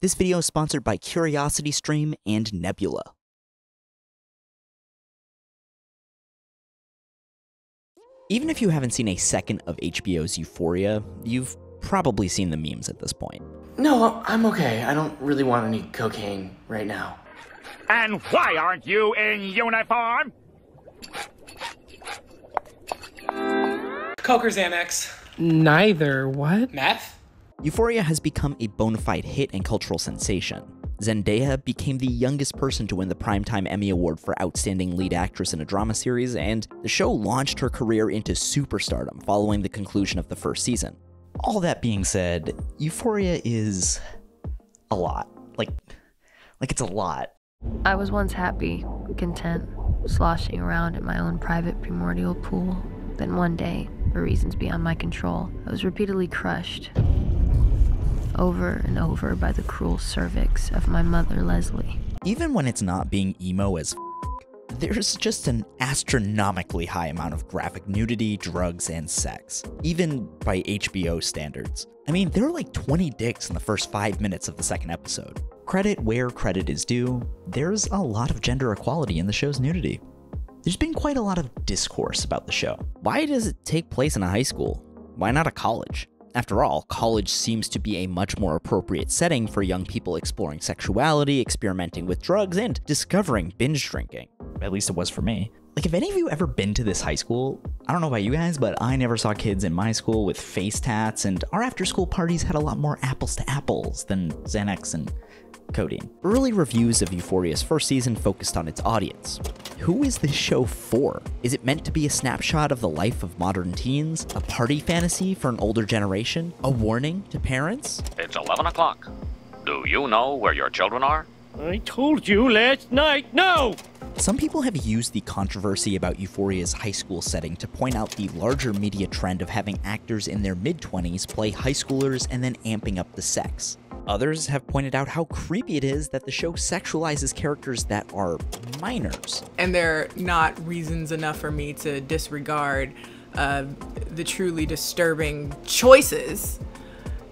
This video is sponsored by CuriosityStream and Nebula. Even if you haven't seen a second of HBO's Euphoria, you've probably seen the memes at this point. No, I'm okay. I don't really want any cocaine right now. And why aren't you in uniform? Coke or Xanax? Neither. What? Meth? Euphoria has become a bona fide hit and cultural sensation. Zendaya became the youngest person to win the Primetime Emmy Award for Outstanding Lead Actress in a Drama Series, and the show launched her career into superstardom following the conclusion of the first season. All that being said, Euphoria is a lot. Like it's a lot. I was once happy, content, sloshing around in my own private primordial pool. Then one day, for reasons beyond my control, I was repeatedly crushed over and over by the cruel cervix of my mother, Leslie. Even when it's not being emo as there's just an astronomically high amount of graphic nudity, drugs, and sex, even by HBO standards. I mean, there are like 20 dicks in the first 5 minutes of the second episode. Credit where credit is due, there's a lot of gender equality in the show's nudity. There's been quite a lot of discourse about the show. Why does it take place in a high school? Why not a college? After all, college seems to be a much more appropriate setting for young people exploring sexuality, experimenting with drugs, and discovering binge drinking. At least it was for me. Like, have any of you ever been to this high school? I don't know about you guys, but I never saw kids in my school with face tats, and our after-school parties had a lot more apples to apples than Xanax and codeine. Early reviews of Euphoria's first season focused on its audience. Who is this show for? Is it meant to be a snapshot of the life of modern teens? A party fantasy for an older generation? A warning to parents? It's 11 o'clock. Do you know where your children are? I told you last night, no! Some people have used the controversy about Euphoria's high school setting to point out the larger media trend of having actors in their mid-20s play high schoolers and then amping up the sex. Others have pointed out how creepy it is that the show sexualizes characters that are minors. And they're not reasons enough for me to disregard the truly disturbing choices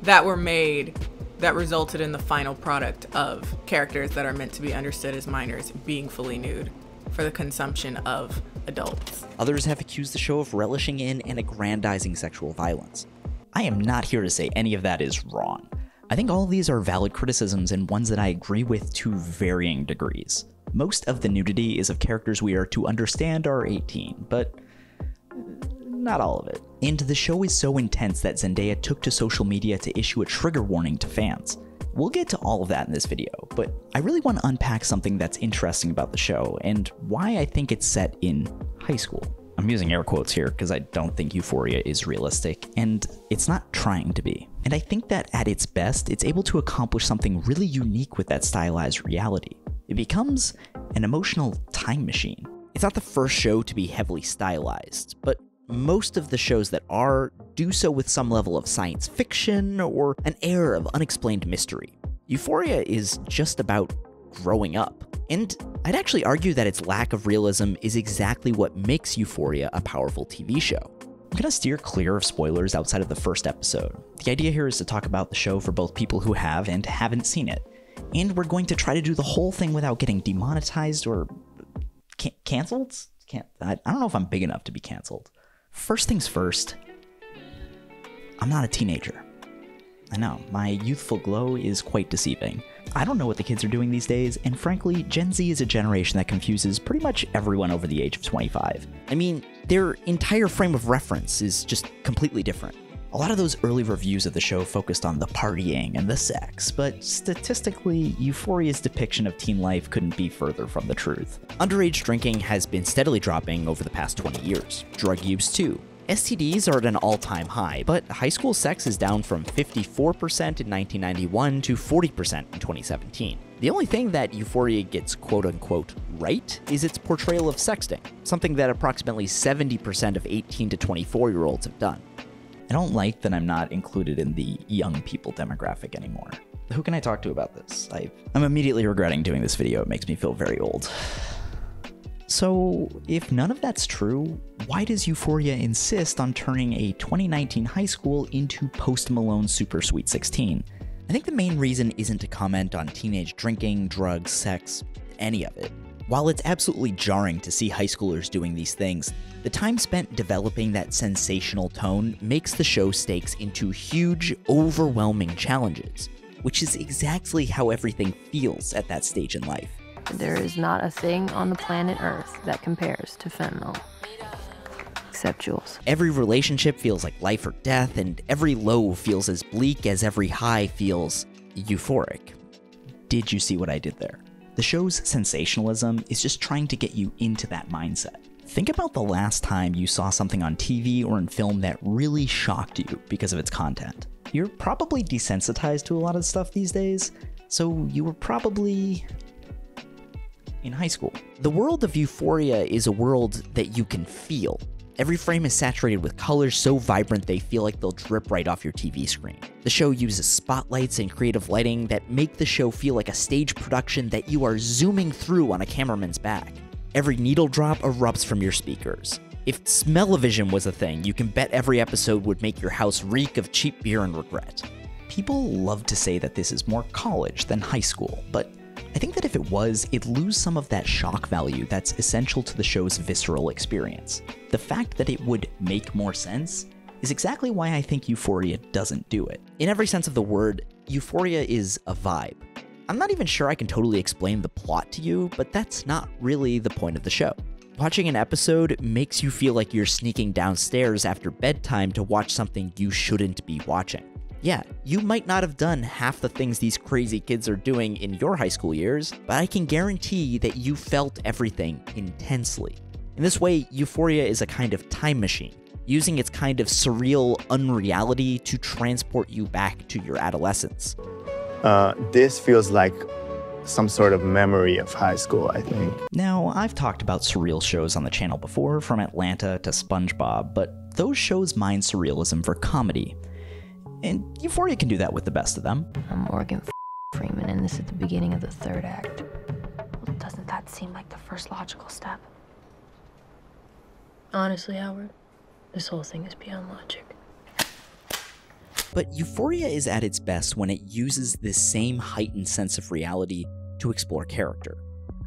that were made that resulted in the final product of characters that are meant to be understood as minors being fully nude for the consumption of adults. Others have accused the show of relishing in and aggrandizing sexual violence. I am not here to say any of that is wrong. I think all of these are valid criticisms and ones that I agree with to varying degrees. Most of the nudity is of characters we are to understand are 18, but not all of it. And the show is so intense that Zendaya took to social media to issue a trigger warning to fans. We'll get to all of that in this video, but I really want to unpack something that's interesting about the show and why I think it's set in high school. I'm using air quotes here because I don't think Euphoria is realistic, and it's not trying to be. And I think that at its best, it's able to accomplish something really unique with that stylized reality. It becomes an emotional time machine. It's not the first show to be heavily stylized, but most of the shows that are do so with some level of science fiction or an air of unexplained mystery. Euphoria is just about growing up. And I'd actually argue that its lack of realism is exactly what makes Euphoria a powerful TV show. I'm gonna steer clear of spoilers outside of the first episode. The idea here is to talk about the show for both people who have and haven't seen it. And we're going to try to do the whole thing without getting demonetized or canceled? I don't know if I'm big enough to be canceled. First things first, I'm not a teenager. I know, my youthful glow is quite deceiving. I don't know what the kids are doing these days, and frankly, Gen Z is a generation that confuses pretty much everyone over the age of 25. I mean, their entire frame of reference is just completely different. A lot of those early reviews of the show focused on the partying and the sex, but statistically, Euphoria's depiction of teen life couldn't be further from the truth. Underage drinking has been steadily dropping over the past 20 years. Drug use too. STDs are at an all-time high, but high school sex is down from 54% in 1991 to 40% in 2017. The only thing that Euphoria gets quote-unquote right is its portrayal of sexting, something that approximately 70% of 18 to 24-year-olds have done. I don't like that I'm not included in the young people demographic anymore. Who can I talk to about this? I'm immediately regretting doing this video. It makes me feel very old. So, if none of that's true, why does Euphoria insist on turning a 2019 high school into Post Malone's Super Sweet 16? I think the main reason isn't to comment on teenage drinking, drugs, sex, any of it. While it's absolutely jarring to see high schoolers doing these things, the time spent developing that sensational tone makes the show stakes into huge, overwhelming challenges, which is exactly how everything feels at that stage in life. There is not a thing on the planet Earth that compares to fentanyl. Except Jules. Every relationship feels like life or death, and every low feels as bleak as every high feels euphoric. Did you see what I did there? The show's sensationalism is just trying to get you into that mindset. Think about the last time you saw something on TV or in film that really shocked you because of its content. You're probably desensitized to a lot of stuff these days, so you were probably in high school. The world of Euphoria is a world that you can feel. Every frame is saturated with colors so vibrant they feel like they'll drip right off your TV screen. The show uses spotlights and creative lighting that make the show feel like a stage production that you are zooming through on a cameraman's back. Every needle drop erupts from your speakers. If smell-o-vision was a thing, you can bet every episode would make your house reek of cheap beer and regret. People love to say that this is more college than high school, but I think that if it was, it'd lose some of that shock value that's essential to the show's visceral experience. The fact that it would make more sense is exactly why I think Euphoria doesn't do it. In every sense of the word, Euphoria is a vibe. I'm not even sure I can totally explain the plot to you, but that's not really the point of the show. Watching an episode makes you feel like you're sneaking downstairs after bedtime to watch something you shouldn't be watching. Yeah, you might not have done half the things these crazy kids are doing in your high school years, but I can guarantee that you felt everything intensely. In this way, Euphoria is a kind of time machine, using its kind of surreal unreality to transport you back to your adolescence. This feels like some sort of memory of high school, I think. Now, I've talked about surreal shows on the channel before, from Atlanta to SpongeBob, but those shows mine surrealism for comedy. And Euphoria can do that with the best of them. I'm Morgan Freeman, and this is the beginning of the third act. Well, doesn't that seem like the first logical step? Honestly, Howard, this whole thing is beyond logic. But Euphoria is at its best when it uses this same heightened sense of reality to explore character.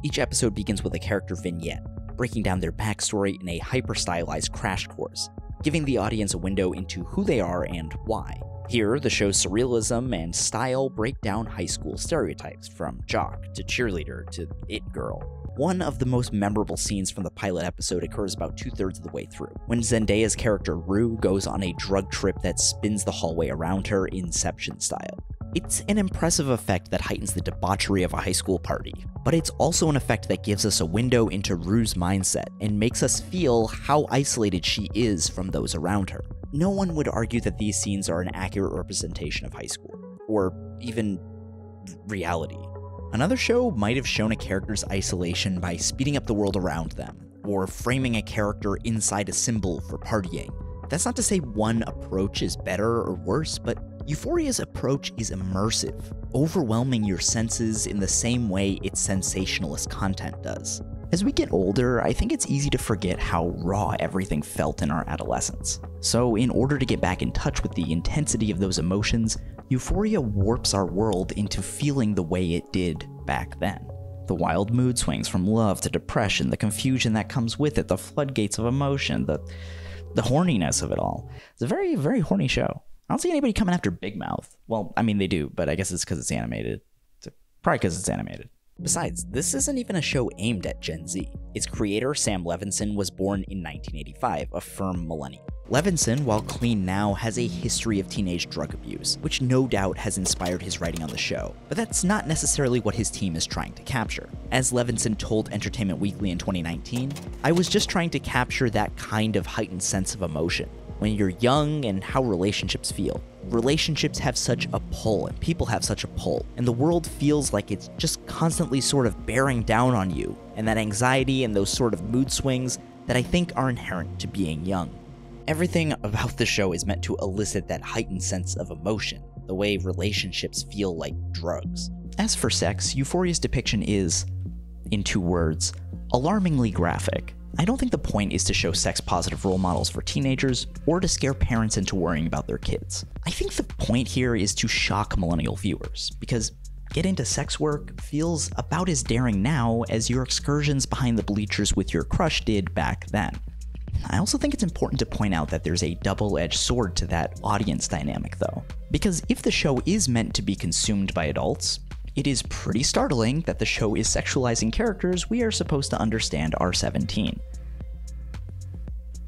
Each episode begins with a character vignette, breaking down their backstory in a hyper-stylized crash course, giving the audience a window into who they are and why. Here, the show's surrealism and style break down high school stereotypes, from jock to cheerleader to it girl. One of the most memorable scenes from the pilot episode occurs about 2/3 of the way through, when Zendaya's character Rue goes on a drug trip that spins the hallway around her, Inception style. It's an impressive effect that heightens the debauchery of a high school party, but it's also an effect that gives us a window into Rue's mindset and makes us feel how isolated she is from those around her. No one would argue that these scenes are an accurate representation of high school, or even reality. Another show might have shown a character's isolation by speeding up the world around them, or framing a character inside a symbol for partying. That's not to say one approach is better or worse, but Euphoria's approach is immersive, overwhelming your senses in the same way its sensationalist content does. As we get older, I think it's easy to forget how raw everything felt in our adolescence. So in order to get back in touch with the intensity of those emotions, Euphoria warps our world into feeling the way it did back then. The wild mood swings from love to depression, the confusion that comes with it, the floodgates of emotion, the horniness of it all. It's a very, very horny show. I don't see anybody coming after Big Mouth. Well, I mean, they do, but I guess it's because it's animated. Probably because it's animated. Besides, this isn't even a show aimed at Gen Z. Its creator, Sam Levinson, was born in 1985, a firm millennial. Levinson, while clean now, has a history of teenage drug abuse, which no doubt has inspired his writing on the show, but that's not necessarily what his team is trying to capture. As Levinson told Entertainment Weekly in 2019, "I was just trying to capture that kind of heightened sense of emotion. When you're young and how relationships feel. Relationships have such a pull, and people have such a pull, and the world feels like it's just constantly sort of bearing down on you, and that anxiety and those sort of mood swings that I think are inherent to being young." Everything about the show is meant to elicit that heightened sense of emotion, the way relationships feel like drugs. As for sex, Euphoria's depiction is, in 2 words, alarmingly graphic. I don't think the point is to show sex-positive role models for teenagers or to scare parents into worrying about their kids. I think the point here is to shock millennial viewers, because Get Into Sex Work feels about as daring now as your excursions behind the bleachers with your crush did back then. I also think it's important to point out that there's a double-edged sword to that audience dynamic though, because if the show is meant to be consumed by adults, it is pretty startling that the show is sexualizing characters we are supposed to understand are 17.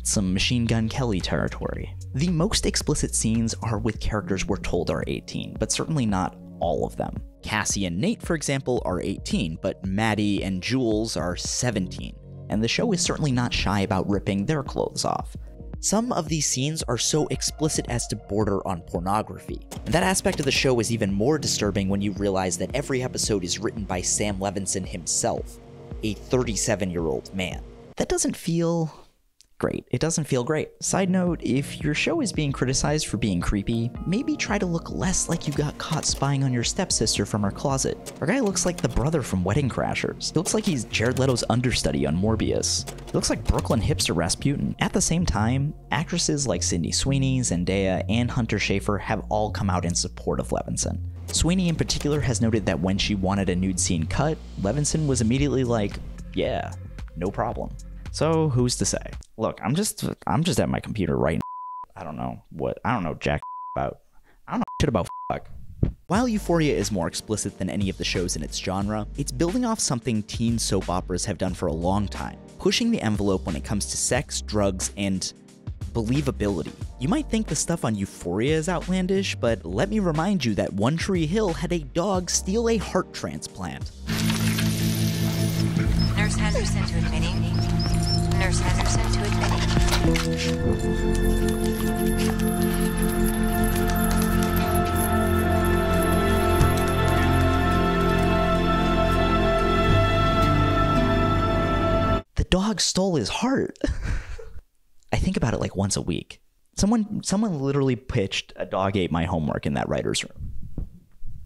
Some Machine Gun Kelly territory. The most explicit scenes are with characters we're told are 18, but certainly not all of them. Cassie and Nate, for example, are 18, but Maddie and Jules are 17, and the show is certainly not shy about ripping their clothes off. Some of these scenes are so explicit as to border on pornography. And that aspect of the show is even more disturbing when you realize that every episode is written by Sam Levinson himself, a 37-year-old man. That doesn't feel great. It doesn't feel great. Side note, if your show is being criticized for being creepy, maybe try to look less like you got caught spying on your stepsister from her closet. Our guy looks like the brother from Wedding Crashers. He looks like he's Jared Leto's understudy on Morbius. He looks like Brooklyn hipster Rasputin. At the same time, actresses like Sydney Sweeney, Zendaya, and Hunter Schafer have all come out in support of Levinson. Sweeney in particular has noted that when she wanted a nude scene cut, Levinson was immediately like, yeah, no problem. So who's to say? Look, I'm just at my computer right now. I don't know jack about. I don't know shit about fuck. While Euphoria is more explicit than any of the shows in its genre, it's building off something teen soap operas have done for a long time, pushing the envelope when it comes to sex, drugs, and believability. You might think the stuff on Euphoria is outlandish, but let me remind you that One Tree Hill had a dog steal a heart transplant. Nurse Henderson to admitting. Nurse Henderson to admitting. The dog stole his heart. I think about it like once a week. Someone literally pitched a dog ate my homework in that writer's room.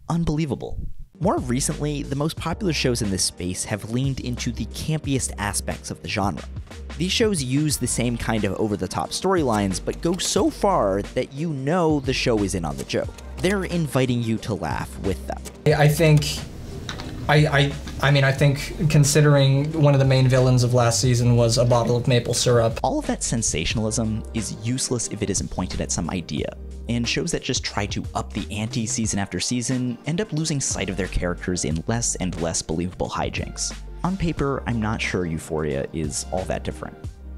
Unbelievable. More recently, the most popular shows in this space have leaned into the campiest aspects of the genre. These shows use the same kind of over-the-top storylines, but go so far that you know the show is in on the joke. They're inviting you to laugh with them. I think considering one of the main villains of last season was a bottle of maple syrup. All of that sensationalism is useless if it isn't pointed at some idea, and shows that just try to up the ante season after season end up losing sight of their characters in less and less believable hijinks. On paper, I'm not sure Euphoria is all that different.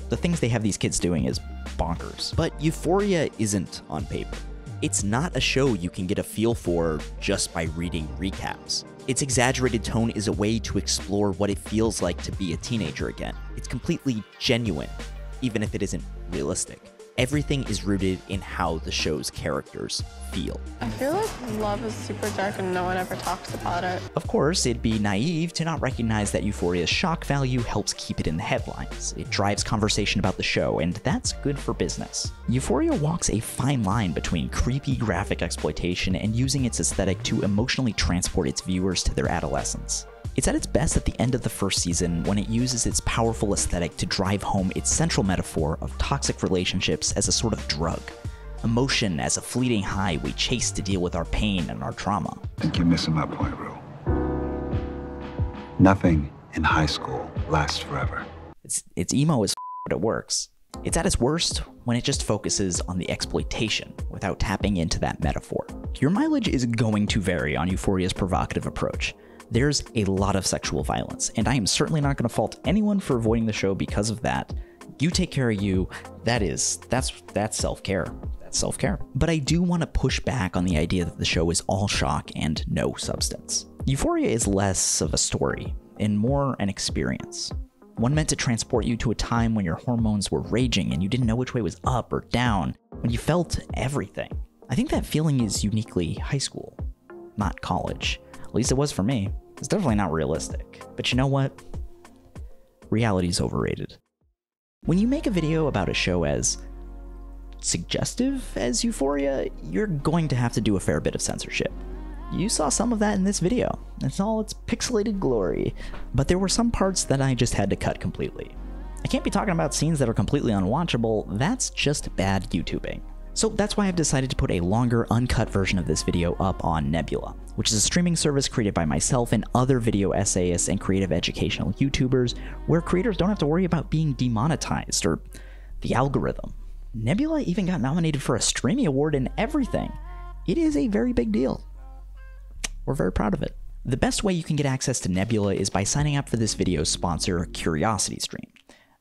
The things they have these kids doing is bonkers. But Euphoria isn't on paper. It's not a show you can get a feel for just by reading recaps. Its exaggerated tone is a way to explore what it feels like to be a teenager again. It's completely genuine, even if it isn't realistic. Everything is rooted in how the show's characters feel. I feel like love is super dark and no one ever talks about it. Of course, it'd be naive to not recognize that Euphoria's shock value helps keep it in the headlines. It drives conversation about the show, and that's good for business. Euphoria walks a fine line between creepy graphic exploitation and using its aesthetic to emotionally transport its viewers to their adolescence. It's at its best at the end of the first season when it uses its powerful aesthetic to drive home its central metaphor of toxic relationships as a sort of drug. Emotion as a fleeting high we chase to deal with our pain and our trauma. I think you're missing my point, Rue. Nothing in high school lasts forever. It's emo as but it works. It's at its worst when it just focuses on the exploitation without tapping into that metaphor. Your mileage is going to vary on Euphoria's provocative approach. There's a lot of sexual violence, and I am certainly not going to fault anyone for avoiding the show because of that. You take care of you. That's self-care. That's self-care. But I do want to push back on the idea that the show is all shock and no substance. Euphoria is less of a story and more an experience. One meant to transport you to a time when your hormones were raging and you didn't know which way was up or down, when you felt everything. I think that feeling is uniquely high school, not college. At least it was for me. It's definitely not realistic. But you know what? Reality's overrated. When you make a video about a show as suggestive as Euphoria, you're going to have to do a fair bit of censorship. You saw some of that in this video. It's all its pixelated glory. But there were some parts that I just had to cut completely. I can't be talking about scenes that are completely unwatchable, that's just bad YouTubing. So that's why I've decided to put a longer, uncut version of this video up on Nebula, which is a streaming service created by myself and other video essayists and creative educational YouTubers, where creators don't have to worry about being demonetized or the algorithm. Nebula even got nominated for a Streamy Award and everything. It is a very big deal. We're very proud of it. The best way you can get access to Nebula is by signing up for this video's sponsor, CuriosityStream.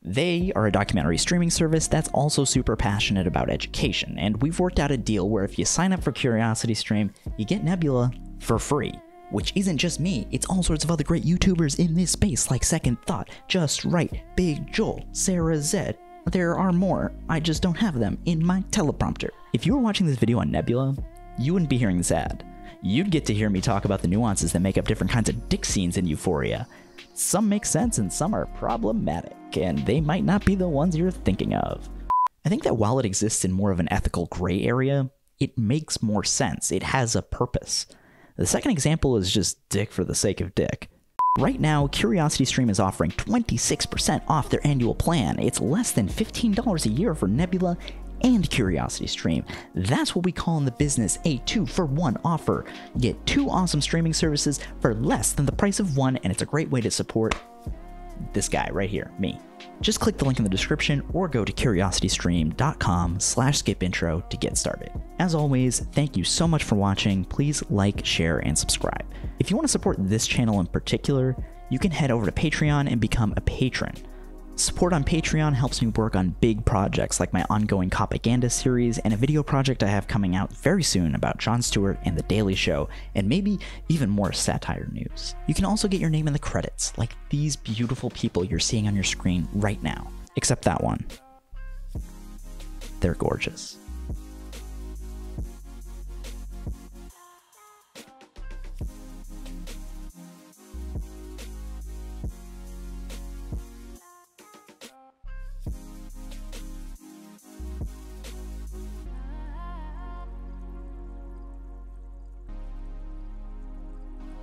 They are a documentary streaming service that's also super passionate about education, and we've worked out a deal where if you sign up for CuriosityStream, you get Nebula for free. Which isn't just me, it's all sorts of other great YouTubers in this space like Second Thought, Just Right, Big Joel, Sarah Zed. There are more, I just don't have them in my teleprompter. If you were watching this video on Nebula, you wouldn't be hearing this ad. You'd get to hear me talk about the nuances that make up different kinds of dick scenes in Euphoria. Some make sense and some are problematic, and they might not be the ones you're thinking of. I think that while it exists in more of an ethical gray area, it makes more sense. It has a purpose. The second example is just dick for the sake of dick. Right now, CuriosityStream is offering 26% off their annual plan. It's less than $15 a year for Nebula and CuriosityStream. That's what we call in the business a 2-for-1 offer. You get 2 awesome streaming services for less than the price of one, and it's a great way to support this guy right here, me. Just click the link in the description or go to curiositystream.com/skipintro to get started. As always, thank you so much for watching. Please like, share, and subscribe. If you want to support this channel in particular, you can head over to Patreon and become a patron. Support on Patreon helps me work on big projects like my ongoing Copaganda series and a video project I have coming out very soon about Jon Stewart and The Daily Show, and maybe even more satire news. You can also get your name in the credits, like these beautiful people you're seeing on your screen right now. Except that one. They're gorgeous.